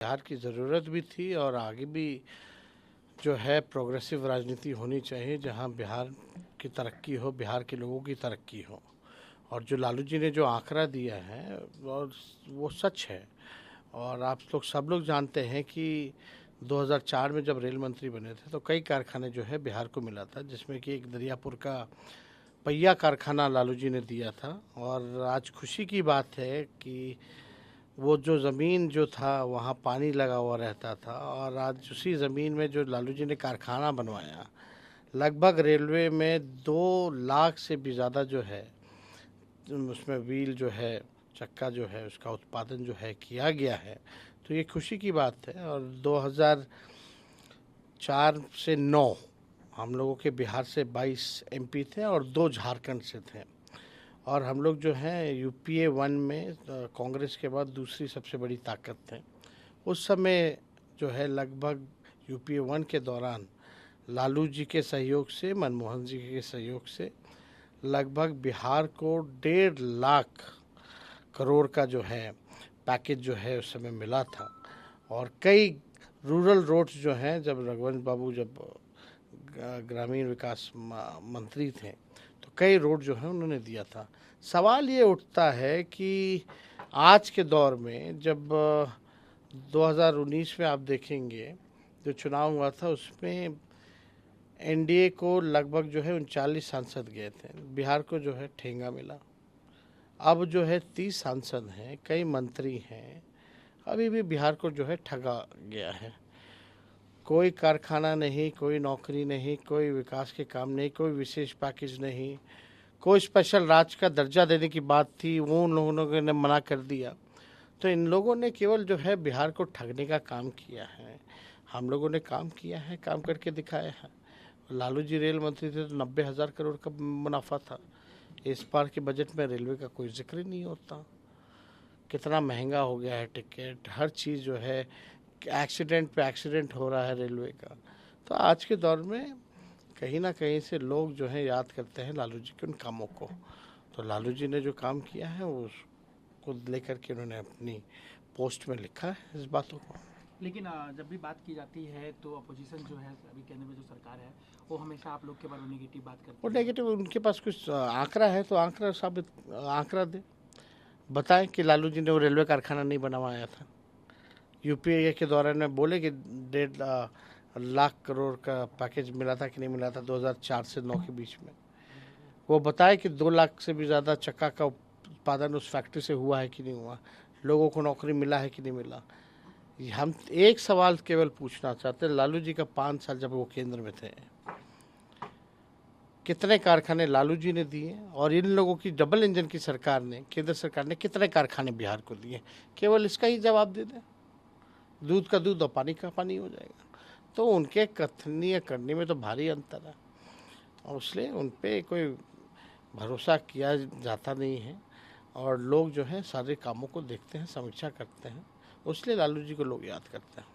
बिहार की ज़रूरत भी थी और आगे भी जो है प्रोग्रेसिव राजनीति होनी चाहिए, जहां बिहार की तरक्की हो, बिहार के लोगों की तरक्की हो। और जो लालू जी ने जो आंकड़ा दिया है और वो सच है। और आप लोग सब लोग जानते हैं कि 2004 में जब रेल मंत्री बने थे तो कई कारखाने जो है बिहार को मिला था, जिसमें कि एक दरियापुर का पहिया कारखाना लालू जी ने दिया था। और आज खुशी की बात है कि वो जो ज़मीन जो था वहाँ पानी लगा हुआ रहता था, और आज उसी ज़मीन में जो लालू जी ने कारखाना बनवाया, लगभग रेलवे में 2 लाख से भी ज़्यादा जो है उसमें व्हील जो है, चक्का जो है, उसका उत्पादन जो है किया गया है। तो ये खुशी की बात है। और 2004 से 9 हम लोगों के बिहार से 22 एमपी थे और 2 झारखंड से थे। और हम लोग जो हैं यूपीए 1 में कांग्रेस के बाद दूसरी सबसे बड़ी ताकत थे। उस समय जो है लगभग यूपीए 1 के दौरान लालू जी के सहयोग से, मनमोहन जी के सहयोग से लगभग बिहार को 1.5 लाख करोड़ का जो है पैकेज जो है उस समय मिला था। और कई रूरल रोड्स जो हैं, जब रघुवंश बाबू जब ग्रामीण विकास मंत्री थे तो कई रोड जो है उन्होंने दिया था। सवाल ये उठता है कि आज के दौर में जब 2019 में आप देखेंगे जो चुनाव हुआ था, उसमें एनडीए को लगभग जो है 39 सांसद गए थे, बिहार को जो है ठेंगा मिला। अब जो है 30 सांसद हैं, कई मंत्री हैं, अभी भी बिहार को जो है ठगा गया है। कोई कारखाना नहीं, कोई नौकरी नहीं, कोई विकास के काम नहीं, कोई विशेष पैकेज नहीं, कोई स्पेशल राज्य का दर्जा देने की बात थी, वो उन लोगों ने मना कर दिया। तो इन लोगों ने केवल जो है बिहार को ठगने का काम किया है। हम लोगों ने काम किया है, काम करके दिखाया है। लालू जी रेल मंत्री थे तो 90,000 करोड़ का मुनाफा था। इस बार के बजट में रेलवे का कोई जिक्र ही नहीं होता। कितना महंगा हो गया है टिकट, हर चीज़ जो है, एक्सीडेंट पे एक्सीडेंट हो रहा है रेलवे का। तो आज के दौर में कहीं ना कहीं से लोग जो है याद करते हैं लालू जी के उन कामों को। तो लालू जी ने जो काम किया है वो उसको लेकर के उन्होंने अपनी पोस्ट में लिखा है इस बातों को। लेकिन जब भी बात की जाती है तो अपोजिशन जो है, अभी केंद्र में जो सरकार है, वो हमेशा आप लोग के बारे में नेगेटिव बात करती है। और नेगेटिव, उनके पास कुछ आंकड़ा है तो आंकड़ा साबित आंकड़ा दे, बताएं कि लालू जी ने वो रेलवे कारखाना नहीं बनवाया था। यूपीए के दौरान में बोले कि 1.5 लाख करोड़ का पैकेज मिला था कि नहीं मिला था 2004 से 9 के बीच में। वो बताए कि 2 लाख से भी ज़्यादा चक्का का उत्पादन उस फैक्ट्री से हुआ है कि नहीं हुआ, लोगों को नौकरी मिला है कि नहीं मिला। हम एक सवाल केवल पूछना चाहते हैं, लालू जी का 5 साल जब वो केंद्र में थे, कितने कारखाने लालू जी ने दिए, और इन लोगों की डबल इंजन की सरकार ने, केंद्र सरकार ने कितने कारखाने बिहार को दिए? केवल इसका ही जवाब दे दें, दूध का दूध और पानी का पानी हो जाएगा। तो उनके कथनीय करने में तो भारी अंतर है, और इसलिए उन पर कोई भरोसा किया जाता नहीं है। और लोग जो है सारे कामों को देखते हैं, समीक्षा करते हैं, इसलिए लालू जी को लोग याद करते हैं।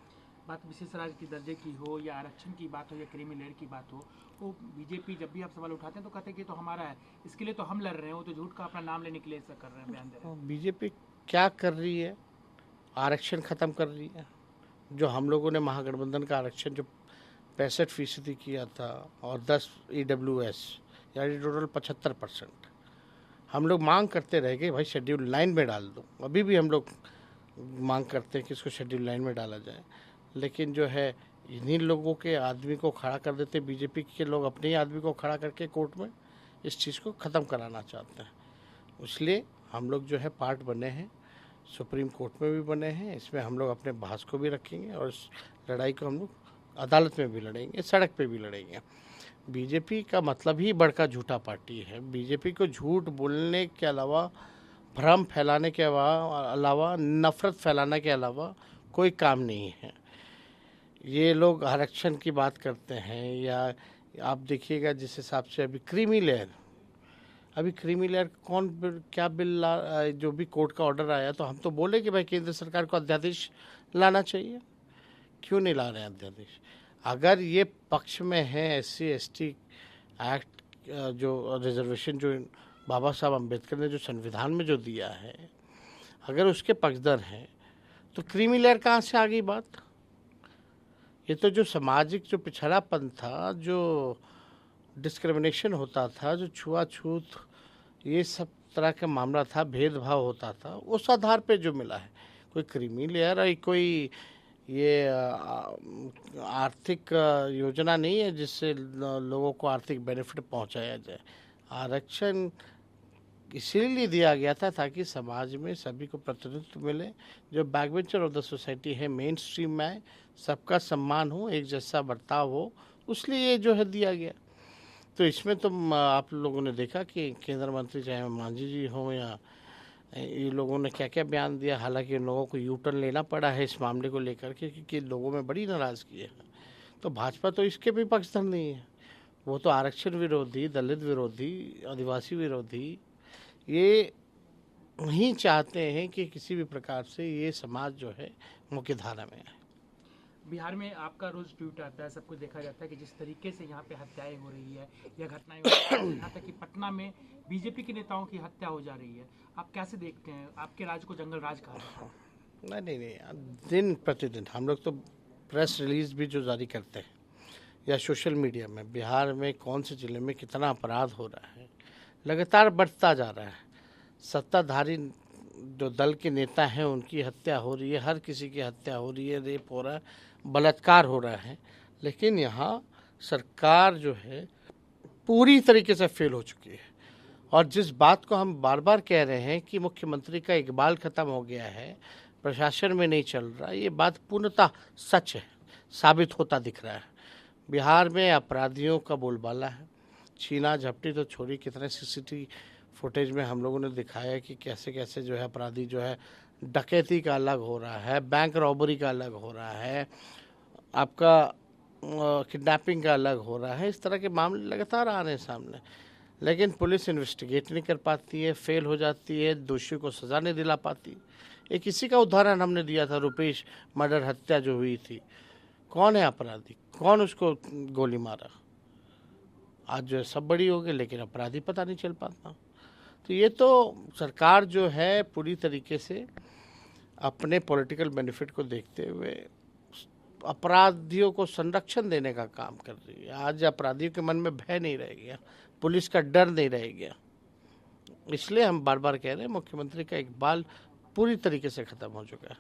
बात विशेष राज्य की दर्जे की हो या आरक्षण की बात हो या क्रीमी लेयर की बात हो, वो बीजेपी जब भी आप सवाल उठाते हैं तो कहते हैं कि तो हमारा है, इसके लिए तो हम लड़ रहे हैं, वो तो झूठ का अपना नाम लेने के लिए ऐसा कर रहे हैं, बयान दे रहे हैं। बीजेपी क्या कर रही है? आरक्षण ख़त्म कर रही है। जो हम लोगों ने महागठबंधन का आरक्षण जो 65% किया था, और 10 EWS यानी टोटल 75%, हम लोग मांग करते रह गए भाई शेड्यूल लाइन में डाल दो। अभी भी हम लोग मांग करते हैं कि इसको शेड्यूल लाइन में डाला जाए, लेकिन जो है इन्हीं लोगों के आदमी को खड़ा कर देते, बीजेपी के लोग अपने ही आदमी को खड़ा करके कोर्ट में इस चीज़ को ख़त्म कराना चाहते हैं। इसलिए हम लोग जो है पार्ट बने हैं, सुप्रीम कोर्ट में भी बने हैं, इसमें हम लोग अपने बहस को भी रखेंगे और इस लड़ाई को हम लोग अदालत में भी लड़ेंगे, सड़क पे भी लड़ेंगे। बीजेपी का मतलब ही बड़का झूठा पार्टी है। बीजेपी को झूठ बोलने के अलावा, भ्रम फैलाने के अलावा, नफरत फैलाने के अलावा कोई काम नहीं है। ये लोग आरक्षण की बात करते हैं, या आप देखिएगा जिस हिसाब से अभी क्रीमी लेयर कौन क्या बिल जो भी कोर्ट का ऑर्डर आया, तो हम तो बोले कि भाई केंद्र सरकार को अध्यादेश लाना चाहिए। क्यों नहीं ला रहे हैं अध्यादेश? अगर ये पक्ष में है SC ST एक्ट, जो रिजर्वेशन जो बाबा साहब अम्बेडकर ने जो संविधान में जो दिया है, अगर उसके पक्षधर हैं तो क्रीमी लेयर कहाँ से आ गई बात? ये तो जो सामाजिक जो पिछड़ापन था, जो डिस्क्रिमिनेशन होता था, जो छुआछूत, ये सब तरह का मामला था, भेदभाव होता था, उस आधार पे जो मिला है। कोई क्रीमी लेयर है, कोई ये आर्थिक योजना नहीं है जिससे लोगों को आर्थिक बेनिफिट पहुंचाया जाए। आरक्षण इसीलिए दिया गया था ताकि समाज में सभी को प्रतिनिधित्व मिले, जो बैकबेंचर ऑफ द सोसाइटी है मेन स्ट्रीम में आए, सबका सम्मान हो, एक जैसा बर्ताव हो, उसलिए ये जो है दिया गया। तो इसमें तो आप लोगों ने देखा कि केंद्र मंत्री चाहे मांझी जी हों या ये लोगों ने क्या क्या बयान दिया। हालांकि इन लोगों को यू टर्न लेना पड़ा है इस मामले को लेकर के, क्योंकि लोगों में बड़ी नाराज़गी है। तो भाजपा तो इसके भी पक्षधर नहीं है, वो तो आरक्षण विरोधी, दलित विरोधी, आदिवासी विरोधी, ये नहीं चाहते हैं कि किसी भी प्रकार से ये समाज जो है मुख्य धारा में आए। बिहार में आपका रोज ट्वीट आता है, सब कुछ देखा जाता है कि जिस तरीके से यहाँ पे हत्याएं हो रही है या घटनाएं हो रही है, यहाँ तक कि पटना में बीजेपी के नेताओं की हत्या हो जा रही है, आप कैसे देखते हैं? आपके राज्य को जंगल राज कहा जाता है। नहीं, दिन प्रतिदिन हम लोग तो प्रेस रिलीज भी जो जारी करते हैं या सोशल मीडिया में, बिहार में कौन से जिले में कितना अपराध हो रहा है, लगातार बढ़ता जा रहा है। सत्ताधारी जो दल के नेता हैं उनकी हत्या हो रही है, हर किसी की हत्या हो रही है, रेप हो रहा है, बलात्कार हो रहा है। लेकिन यहाँ सरकार जो है पूरी तरीके से फेल हो चुकी है। और जिस बात को हम बार बार कह रहे हैं कि मुख्यमंत्री का इकबाल खत्म हो गया है, प्रशासन में नहीं चल रहा, ये बात पूर्णतः सच है, साबित होता दिख रहा है। बिहार में अपराधियों का बोलबाला है। छीना झपटी तो छोड़ी, कितने सीसीटीवी फुटेज में हम लोगों ने दिखाया कि कैसे कैसे जो है अपराधी जो है डकैती का अलग हो रहा है, बैंक रॉबरी का अलग हो रहा है, आपका किडनैपिंग का अलग हो रहा है। इस तरह के मामले लगातार आ रहे हैं सामने, लेकिन पुलिस इन्वेस्टिगेट नहीं कर पाती है, फेल हो जाती है, दोषियों को सज़ा नहीं दिला पाती। एक इसी का उदाहरण हमने दिया था, रुपेश मर्डर हत्या जो हुई थी। कौन है अपराधी, कौन उसको गोली मारा? आज जो है सब बड़ी हो गई, लेकिन अपराधी पता नहीं चल पाता। तो ये तो सरकार जो है पूरी तरीके से अपने पॉलिटिकल बेनिफिट को देखते हुए अपराधियों को संरक्षण देने का काम कर रही है। आज अपराधियों के मन में भय नहीं रह गया, पुलिस का डर नहीं रह गया। इसलिए हम बार बार कह रहे हैं मुख्यमंत्री का इकबाल पूरी तरीके से खत्म हो चुका है।